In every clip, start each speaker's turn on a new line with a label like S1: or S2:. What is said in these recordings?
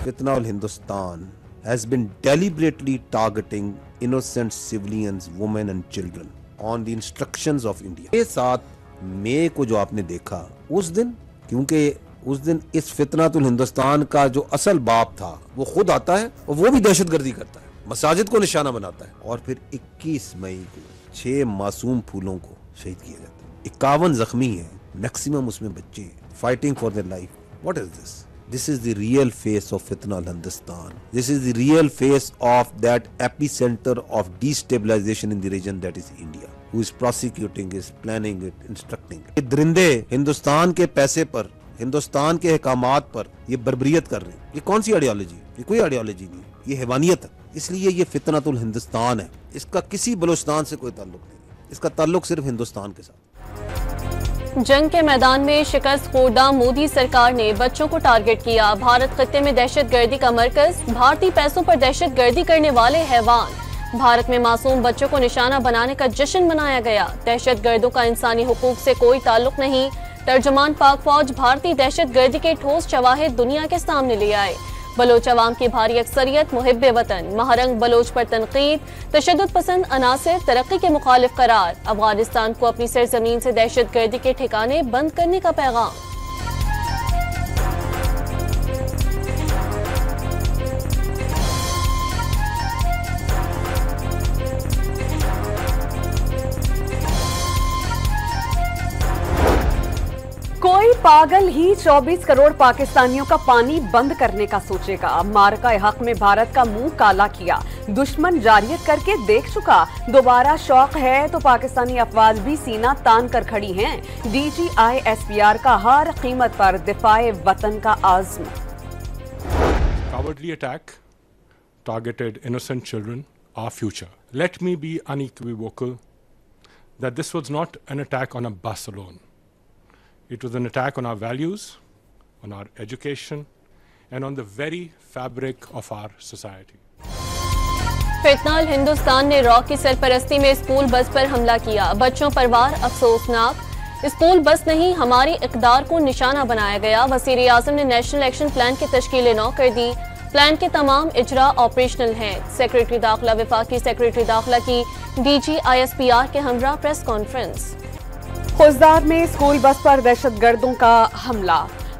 S1: Fitna al-Hindustan has been deliberately targeting innocent civilians, women and children on the instructions of India. ये 7 मई को जो आपने देखा उस दिन, क्योंकि उस दिन इस फितनातुल हिंदुस्तान का जो असल बाप था वो खुद आता है और वो भी दहशतगर्दी करता है, मसाजिद को निशाना बनाता है, और फिर 21 मई को 6 मासूम फूलों को शहीद किया जाता है। 51 जख्मी हैं, मैक्सिमम उसमें बच्चे हैं, fighting for their life. What is this? This is the real face of Fitna al-Hindustan. This is the real face of that epicenter of destabilization in the region, that is India, who is prosecuting, is planning it, instructing it. ये दरिंदे हिंदुस्तान के पैसे पर, हिंदुस्तान के अहकामात पर ये बर्बरियत कर रहे हैं। ये कौन सी आइडियोलॉजी है? ये कोई आइडियोलॉजी नहीं है, ये हैवानियत है। इसलिए ये फितनातुल हिंदुस्तान है। इसका किसी बलूचिस्तान से कोई ताल्लुक नहीं है, इसका ताल्लुक सिर्फ हिंदुस्तान के साथ।
S2: जंग के मैदान में शिकस्त खोर्दा मोदी सरकार ने बच्चों को टारगेट किया। भारत खत्ते में दहशतगर्दी का मरकज, भारतीय पैसों पर दहशतगर्दी करने वाले हैवान। भारत में मासूम बच्चों को निशाना बनाने का जश्न मनाया गया। दहशतगर्दों का इंसानी हुकूक से कोई ताल्लुक नहीं। तर्जुमान पाक फौज भारतीय दहशतगर्दी के ठोस शवाहिद दुनिया के सामने ले आए। बलोच अवाम की भारी अक्सरियत मुहिब्बे वतन, महारंग बलोच पर तनकीद, तशद्दुद पसंद अनासिर तरक्की के मुखालिफ करार। अफगानिस्तान को अपनी सरजमीन से दहशतगर्दी के ठिकाने बंद करने का पैगाम।
S3: कोई पागल ही 24 करोड़ पाकिस्तानियों का पानी बंद करने का सोचेगा। मार्का हक में भारत का मुंह काला किया, दुश्मन जारियत करके देख चुका। दोबारा शौक है तो पाकिस्तानी अफवाज भी सीना तान कर खड़ी हैं। DGI-SPR का हर कीमत पर दिफाए वतन का आज़म।
S4: Cowardly attack targeted innocent children, our future. Let me be unequivocal that this was not an attack on a bus alone. It was an attack on our values, on our education, and on the very fabric of our society.
S2: फितना अल-हिंदुस्तान ने raw की सरपरस्ती में school bus पर हमला किया। बच्चों पर वार अफसोसनाक। स्कूल बस नहीं, हमारी इक़दार को निशाना बनाया गया। वज़ीर आज़म ने नेशनल एक्शन प्लान की तश्कील नौ कर दी। प्लान के तमाम इजरा ऑपरेशनल हैं। सेक्रेटरी दाखिला, वफाकी सेक्रेटरी दाखिला की DGI-SPR के हमरा प्रेस कॉन्फ्रेंस।
S3: खुजदार में स्कूल बस पर दहशतगर्दों का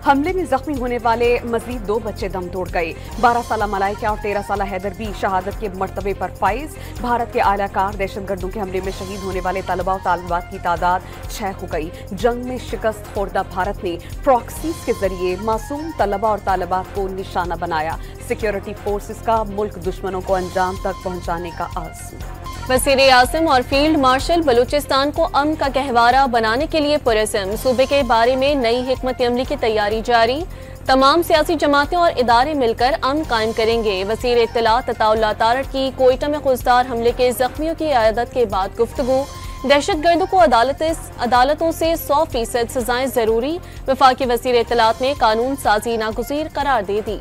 S3: हमले में जख्मी होने वाले मजीद 2 बच्चे दम तोड़ गए। 12 साल मलाइका और 13 साल हैदर भी शहादत के मर्तबे पर फाइज। भारत के आलाकार दहशतगर्दों के हमले में शहीद होने वाले तलबा और तालिबात की तादाद 6 हो गई। जंग में शिकस्त खोर्दा भारत ने प्रॉक्सीज के जरिए मासूम तलबा और तालिबात को निशाना बनाया। सिक्योरिटी फोर्सेस का मुल्क दुश्मनों को अंजाम तक पहुंचाने का आज़म।
S2: वज़ीर आज़म और फील्ड मार्शल बलूचिस्तान को अमन का गहवारा बनाने के लिए पुरज़म। सूबे के बारे में नई हिकमत अमली की तैयारी जारी। तमाम सियासी जमातें और इदारे मिलकर अमन कायम करेंगे। वज़ीर इत्तलात अताउल्लाह तारड़ की कोयटा में खुजदार हमले के जख्मियों की इयादत के बाद गुफ्तगू। दहशतगर्दों को अदालतों से 100% सजाएं जरूरी। वफाकी वज़ीर इत्तलात ने कानून साजी नागुज़ीर करार दे दी।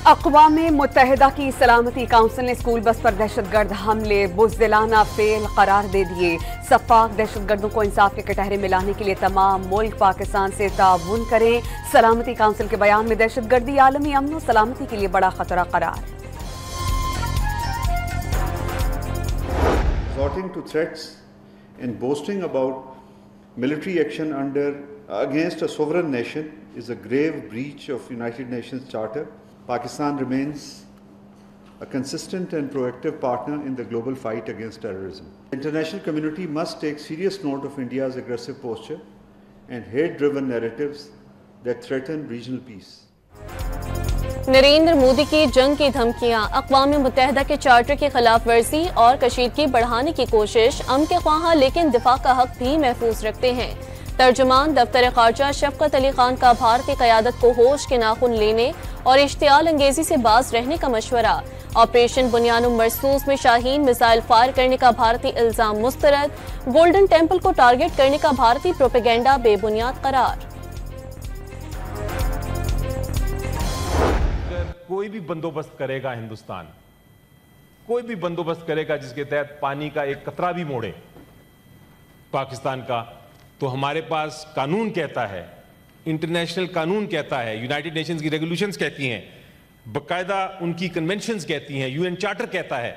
S3: अक़वाम मुत्तहिदा की सलामती काउंसिल ने स्कूल बस पर दहशतगर्द हमले बुज़दिलाना फेल करार दे दिए। सफ़ाक दहशतगर्दों को इंसाफ के कटहरे में लाने के लिए तमाम मुल्क पाकिस्तान से ताउन करें। सलामती काउंसिल के बयान में दहशतगर्दी आलमी अमन और सलामती के लिए बड़ा खतरा करार।
S5: Resorting to threats and boasting about military action against a sovereign nation is a grave breach of United Nations Charter. Pakistan remains a consistent and proactive partner in the global fight against terrorism. The international community must take serious note of India's aggressive posture and hate-driven narratives that threaten regional peace.
S2: Narendra Modi की जंग की धमकियां, अक़वाम मुत्तहिदा के charter की खिलाफ वर्जी और कशीदगी बढ़ाने की कोशिश। अमन के ख्वाह लेकिन दिफा का हक भी महफूज रखते हैं। तर्जुमान दफ्तर ख़ारजा शफ़क़त अली खान का भारतीय क़यादत को होश के नाखून लेने और इश्तियाल अंगेजी से बाज रहने का मशवरा। ऑपरेशन बुनियानुम मरसूस में शाहीन मिसाइल फायर करने का भारतीय इल्जाम मुस्तरद। गोल्डन टेम्पल को टारगेट करने का भारतीय प्रोपेगेंडा बेबुनियाद करार।
S6: कोई भी बंदोबस्त करेगा हिंदुस्तान, कोई भी बंदोबस्त करेगा जिसके तहत पानी का एक कतरा भी मोड़े पाकिस्तान का, तो हमारे पास कानून कहता है इंटरनेशनल कानून कहता है, यूनाइटेड नेशंस की रेजोल्यूशंस कहती हैं, बाकायदा उनकी कन्वेंशंस कहती हैं, यूएन चार्टर कहता है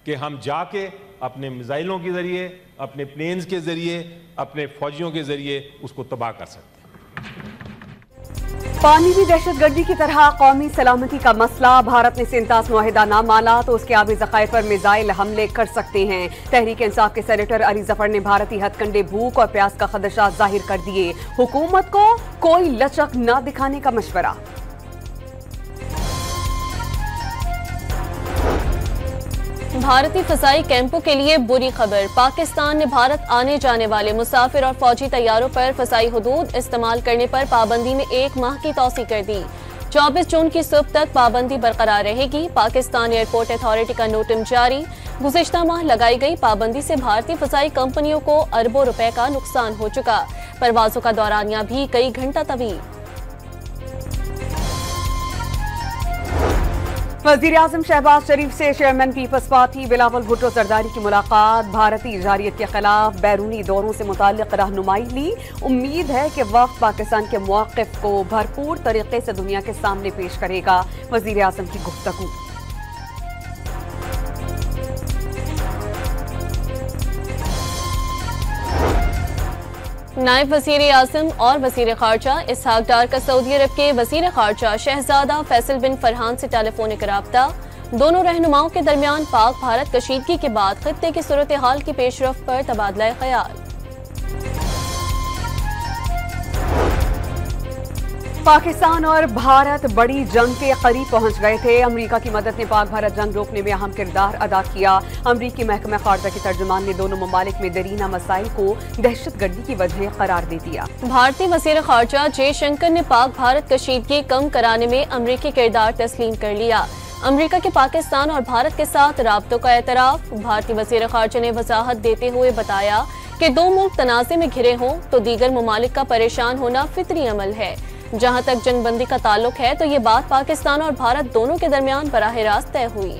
S6: कि हम जाके अपने मिसाइलों के जरिए, अपने प्लेन्स के जरिए, अपने फौजियों के जरिए उसको तबाह कर सकते हैं।
S3: पानी भी दहशतगर्दी की तरह कौमी सलामती का मसला। भारत ने सिंतास मुआहिदा ना माना तो उसके आबी ज़खायर पर मिसाइल हमले कर सकते हैं। तहरीक इंसाफ के सेनेटर अली जफर ने भारतीय हथकंडे, भूख और प्यास का खदशा जाहिर कर दिए। हुकूमत को कोई लचक न दिखाने का मशवरा।
S2: भारतीय फजाई कैंपों के लिए बुरी खबर। पाकिस्तान ने भारत आने जाने वाले मुसाफिर और फौजी तैयारों पर फजाई हुदूद इस्तेमाल करने पर पाबंदी में 1 माह की तौसी कर दी। 24 जून की सुबह तक पाबंदी बरकरार रहेगी। पाकिस्तान एयरपोर्ट अथॉरिटी का नोटिस जारी। गुज़िश्ता माह लगाई गई पाबंदी से भारतीय फजाई कंपनियों को अरबों रुपए का नुकसान हो चुका। परवाजों का दौरानिया भी कई घंटा तवील।
S3: वज़ीर-ए-आज़म शहबाज शरीफ से chairman Peoples Party Bilawal Bhutto Zardari की मुलाकात। भारतीय जारियत के खिलाफ बैरूनी दौरों से मुताल्लिक रहनुमाई ली। उम्मीद है कि वक्त पाकिस्तान के मौक़िफ़ को भरपूर तरीके से दुनिया के सामने पेश करेगा। वज़ीर-ए-आज़म की गुफ्तगू।
S2: नायब वज़ीर-ए-आज़म और वज़ीर ख़ारजा इसहाक डार का सऊदी अरब के वज़ीर ख़ारजा शहजादा फैसल बिन फरहान से टेलीफोनिक राब्ता। दोनों रहनुमाओं के दरमियान पाक भारत कशीदगी के बाद खित्ते की सूरत हाल की पेशरफ पर तबादला ख्याल।
S3: पाकिस्तान और भारत बड़ी जंग के करीब पहुंच गए थे। अमेरिका की मदद ने पाक भारत जंग रोकने में अहम किरदार अदा किया। अमेरिकी महकमा खारजा के तर्जुमान ने दोनों ममालिक में दरीना मसाइल को दहशतगर्दी की वजह करार दे दिया।
S2: भारतीय वज़ीर ख़ारजा जयशंकर ने पाक भारत कशीदगी कम कराने में अमेरिकी किरदार तस्लीम कर लिया। अमेरिका के पाकिस्तान और भारत के साथ राब्तों का एतराफ़। भारतीय वज़ीर ख़ारजा ने वजाहत देते हुए बताया कि 2 मुल्क तनाज़े में घिरे हों तो दीगर ममालिक का परेशान होना फितरी अमल है। जहां तक जंगबंदी का ताल्लुक है तो ये बात पाकिस्तान और भारत दोनों के दरमियान बराह रास्त तय हुई।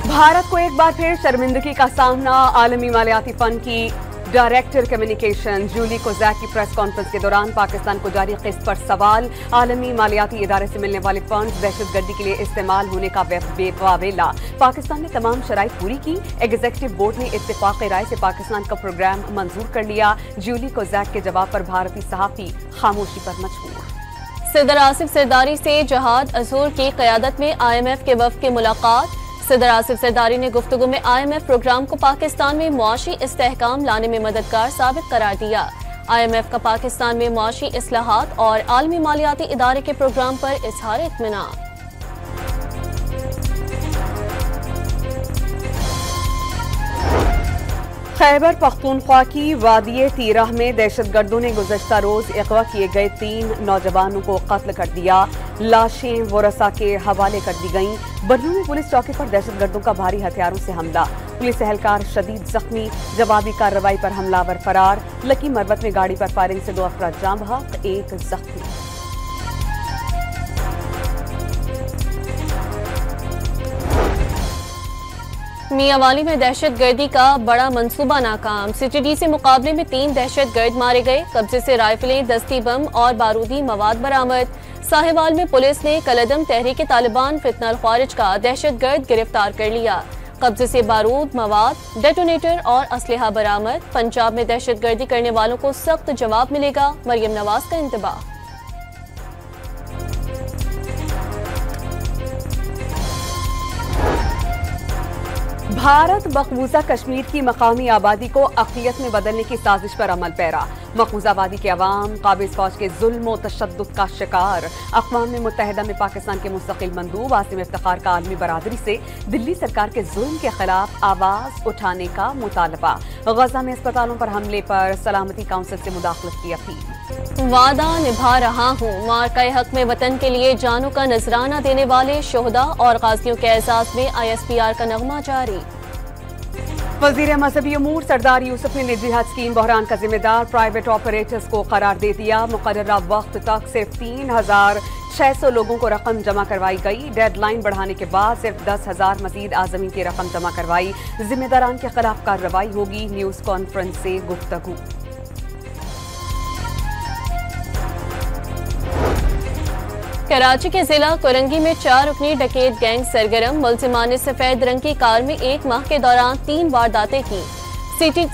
S3: भारत को एक बार फिर शर्मिंदगी का सामना। आलमी मालियाती फंड की डायरेक्टर कम्युनिकेशन जूली कोजैक की प्रेस कॉन्फ्रेंस के दौरान पाकिस्तान को जारी किस्त पर सवाल। आलमी मालियाती इदारे से मिलने वाले फंड दहशतगर्दी के लिए इस्तेमाल होने का बेवावेला। पाकिस्तान ने तमाम शराइत पूरी की। एग्जीक्यूटिव बोर्ड ने इत्तेफाक़ी राय से पाकिस्तान का प्रोग्राम मंजूर कर लिया। जूली कोजैक के जवाब पर भारतीय सहाफ़ी खामोशी पर मजबूर।
S2: सदर आसिफ जरदारी से जहाद अजूर की क़यादत में IMF के वफ़द की मुलाकात। सदर आसिफ जरदारी ने गुफ्तगू में IMF प्रोग्राम को पाकिस्तान में मुआशी इस्तेहकाम लाने में मददगार साबित करार दिया। IMF का पाकिस्तान में मुआशी इस्लाहात और आलमी मालियाती इदारे के प्रोग्राम पर इजहार इत्मीनान।
S3: खैबर पख्तूनख्वा की वादिये तीरह में दहशतगर्दों ने गुज़श्ता रोज अगवा किए गए 3 नौजवानों को कत्ल कर दिया। लाशें वरसा के हवाले कर दी गईं। बन्नू में पुलिस चौकी पर दहशतगर्दों का भारी हथियारों से हमला। पुलिस एहलकार शदीद जख्मी। जवाबी कार्रवाई पर हमलावर फरार। लकी मरवत में गाड़ी पर फायरिंग से 2 अफराद जाँ बहक, 1 जख्मी।
S2: मियांवाली में दहशतगर्दी का बड़ा मंसूबा नाकाम। CTD से मुकाबले में 3 दहशतगर्द मारे गए। कब्जे से राइफलें, दस्ती बम और बारूदी मवाद बरामद। साहिवाल में पुलिस ने कलदम तहरीक तालिबान फितनल ख्वारिज का दहशतगर्द गिरफ्तार कर लिया। कब्जे से बारूद, मवाद, डेटोनेटर और असलहा बरामद। पंजाब में दहशतगर्दी करने वालों को सख्त जवाब मिलेगा। मरियम नवाज का इंतबाह।
S3: भारत मकबूजा कश्मीर की मकामी आबादी को अक़लियत में बदलने की साजिश पर अमल पैरा। मकबूजा आबादी के अवाम काबिज फौज के जुल्म और तशद्दुद का शिकार। अक़वाम मुत्तहिदा में पाकिस्तान के मुस्तक़िल मंदूब आसिम इफ्तिखार का आलमी बरादरी से दिल्ली सरकार के जुल्म के खिलाफ आवाज उठाने का मुतालबा। गजा में अस्पतालों पर हमले पर सलामती काउंसिल से मुदाखलत की अपील।
S2: वादा निभा रहा हूँ। मार्का हक में वतन के लिए जानों का नजराना देने वाले शोहदा और गाजियों के एजाज में ISPR का नगमा जारी।
S3: वज़ीर मजहबी अमूर सरदार यूसुफ ने निजी हज स्कीम बहरान का जिम्मेदार प्राइवेट ऑपरेटर्स को करार दे दिया। मुकर्ररा वक्त तक सिर्फ 3,600 लोगों को रकम जमा करवाई गई। डेडलाइन बढ़ाने के बाद सिर्फ 10,000 मजीद आजमी की रकम जमा करवाई। जिम्मेदारान के खिलाफ कार्रवाई होगी। न्यूज कॉन्फ्रेंस से गुफ्तगू।
S2: कराची के जिला कोरंगी में 4 रुकनी डकैत गैंग सरगर्म। मुलजिमान ने सफेद रंग की कार में 1 माह के दौरान 3 वारदातें की।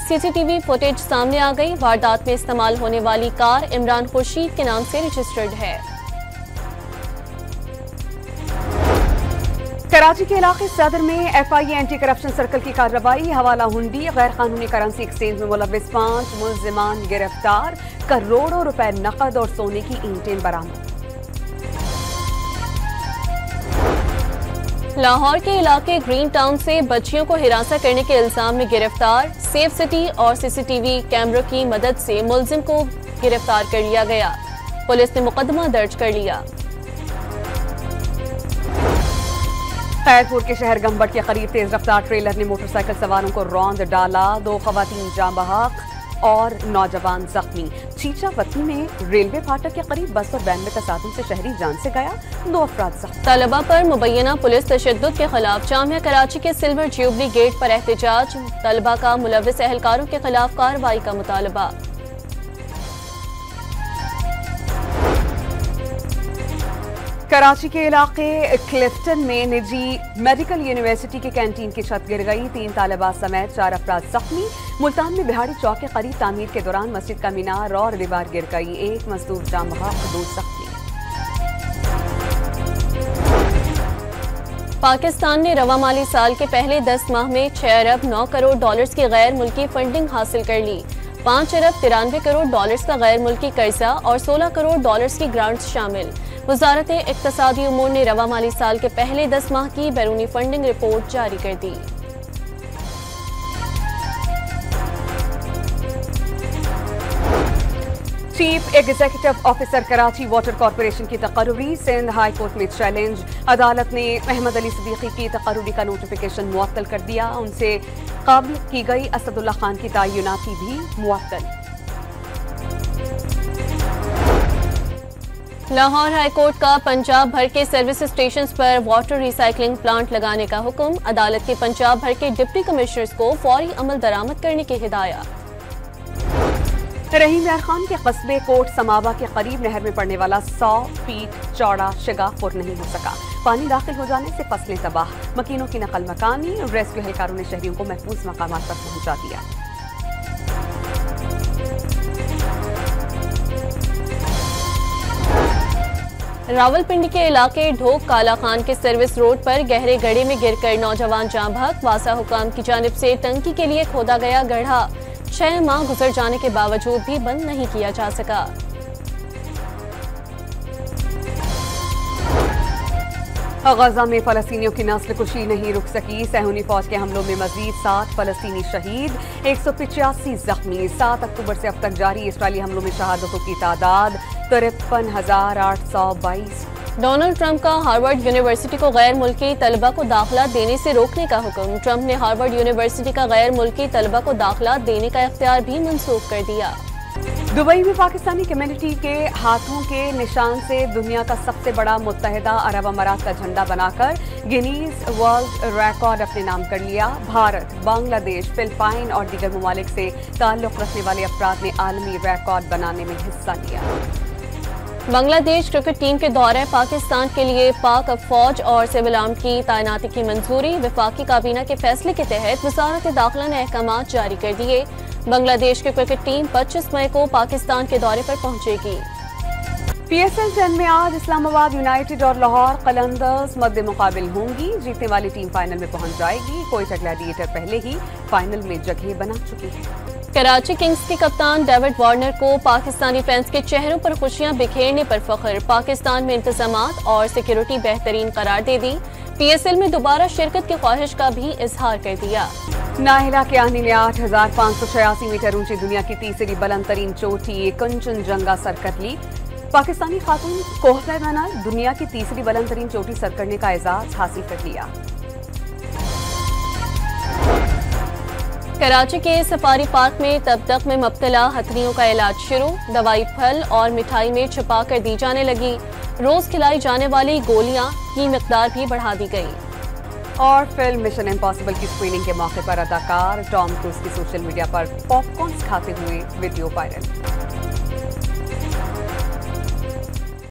S2: सीसीटीवी फुटेज सामने आ गई। वारदात में इस्तेमाल होने वाली कार इमरान खुर्शीद के नाम से रजिस्टर्ड है।
S3: कराची के इलाके सदर में FIA एंटी करप्शन सर्कल की कार्रवाई। हवाला हुंडी गैर कानूनी करेंसी एक्सचेंज में मुलविस 5 मुलजिमान गिरफ्तार। करोड़ों रुपए नकद और सोने की ईंटें बरामद।
S2: लाहौर के इलाके ग्रीन टाउन से बच्चियों को हिरासत करने के इल्जाम में गिरफ्तार। सेफ सिटी और CCTV कैमरों की मदद से मुलजिम को गिरफ्तार कर लिया गया। पुलिस ने मुकदमा दर्ज कर लिया।
S3: खैरपुर के शहर गंबट के करीब तेज रफ्तार ट्रेलर ने मोटरसाइकिल सवारों को रौंद डाला। 2 खवातीन जाँ बहक और नौजवान जख्मी। चीचावती में रेलवे फाटक के करीब बस और वैन में तसादुम से शहरी जान से गया। 2 अफराद जख्मी।
S2: तलबा पर मुबैना पुलिस तशद्दुद के खिलाफ जामिया कराची के सिल्वर ज्यूबली गेट पर एहतजाज। तलबा का मुलविस एहलकारों के खिलाफ कार्रवाई का मुतालबा।
S3: कराची के इलाके क्लिफ्टन में निजी मेडिकल यूनिवर्सिटी की कैंटीन की छत गिर गई। 3 तालिबात समेत 4 अफराद जख्मी। मुल्तान में बिहाड़ी चौक के करीब तामीर के दौरान मस्जिद का मीनार और दीवार गिर गई। 1 मजदूर जाँ बहक, 2 जख्मी।
S2: पाकिस्तान ने रवा माली साल के पहले 10 माह में 6 अरब 9 करोड़ डॉलर्स की गैर मुल्की फंडिंग हासिल कर ली। 5 अरब 93 करोड़ डॉलर्स का गैर मुल्की कर्जा और 16 करोड़ डॉलर्स की ग्रांट्स शामिल। वजारत इक्तसादी उमूर ने रवा माली साल के पहले 10 माह की बैरूनी फंडिंग रिपोर्ट जारी कर दी।
S3: Chief executive officer Karachi water corporation की तकर्री। सिंध हाई कोर्ट में चैलेंज। अदालत ने अहमद अली सिद्दीकी की तकर्री का नोटिफिकेशन मुअत्तल कर दिया। उनसे कब्ल की गई असदुल्ला खान की तयनाती भी मुअत्तल।
S2: लाहौर हाईकोर्ट का पंजाब भर के सर्विस स्टेशन पर वाटर रिसाइकलिंग प्लांट लगाने का हुक्म। अदालत के पंजाब भर के डिप्टी कमिश्नर्स को फौरी अमल दरामद करने की हिदायत।
S3: रहीम यार खान के कस्बे कोट समावा के करीब नहर में पड़ने वाला 100 फीट चौड़ा शिगाफ पुर नहीं हो सका। पानी दाखिल हो जाने से फसलें तबाह। मकीनों की नकल मकानी। रेस्क्यू एहलकारों ने शहरियों को महफूज मकामात पर पहुंचा दिया।
S2: रावलपिंडी के इलाके ढोक काला खान के सर्विस रोड पर गहरे गड्ढे में गिरकर नौजवान जाँ बहक। वासा हुकाम की जानिब से टंकी के लिए खोदा गया गड्ढा 6 माह गुजर जाने के बावजूद भी बंद नहीं किया जा सका।
S3: गजा में फलस्तीनियों की नस्ल कुशी नहीं रुक सकी। सहूनी फौज के हमलों में मजीद 7 फलस्तीनी शहीद, 185 जख्मी। 7 अक्टूबर से अब तक जारी इसराइली हमलों में शहादतों की तादाद 53,822।
S2: डोनाल्ड ट्रंप का हार्वर्ड यूनिवर्सिटी को गैर मुल्की तलबा को दाखिला देने से रोकने का हुक्म। ट्रंप ने हार्वर्ड यूनिवर्सिटी का गैर मुल्की तलबा को दाखिला देने का इख्तियार भी मंसूख कर दिया।
S3: दुबई में पाकिस्तानी कम्युनिटी के हाथों के निशान से दुनिया का सबसे बड़ा मुत्तहिदा अरब अमारात का झंडा बनाकर गिनीज वर्ल्ड रिकॉर्ड अपने नाम कर लिया। भारत, बांग्लादेश, फिलिपाइन और दीगर ममालिक से ताल्लुक रखने वाले अफराद ने आलमी रिकॉर्ड बनाने में हिस्सा लिया।
S2: बांग्लादेश क्रिकेट टीम के दौरे पाकिस्तान के लिए पाक फौज और सिविल आर्म की तैनाती की मंजूरी। वफाकी काबीना के फैसले के तहत वजारत दाखिला ने अहकाम जारी कर दिए। बांग्लादेश की क्रिकेट टीम 25 मई को पाकिस्तान के दौरे पर पहुंचेगी।
S3: PSL 10 में आज इस्लामाबाद यूनाइटेड और लाहौर कलंदर्स मद्दे मुकाबिल होंगी। जीतने वाली टीम फाइनल में पहुंच जाएगी। कोयटा ग्लैडिएटर पहले ही फाइनल में जगह बना चुकी है।
S2: कराची किंग्स के कप्तान डेविड वार्नर को पाकिस्तानी फैंस के चेहरों पर खुशियां बिखेरने पर फख्र। पाकिस्तान में इंतजामात और सिक्योरिटी बेहतरीन करार दे दी। PSL में दोबारा शिरकत की ख्वाहिश का भी इजहार कर दिया।
S3: नाहिला के आनी ने 8,586 मीटर ऊंची दुनिया की तीसरी बुलंद तरीन चोटी कंचनजंगा सर कर ली। पाकिस्तानी खातून कोहरा ने दुनिया की तीसरी बुलंद तरीन चोटी सर करने का एजाज हासिल कर लिया।
S2: कराची के सफारी पार्क में तब तक में मुब्तला हथनियों का इलाज शुरू। दवाई फल और मिठाई में छुपा कर दी जाने लगी। रोज खिलाई जाने वाली गोलियां की मिकदार भी बढ़ा दी गई।
S3: और फिल्म मिशन इम्पॉसिबल की स्क्रीनिंग के मौके पर अदाकार टॉम क्रूज की सोशल मीडिया पर पॉपकॉर्न खाते हुए वीडियो वायरल।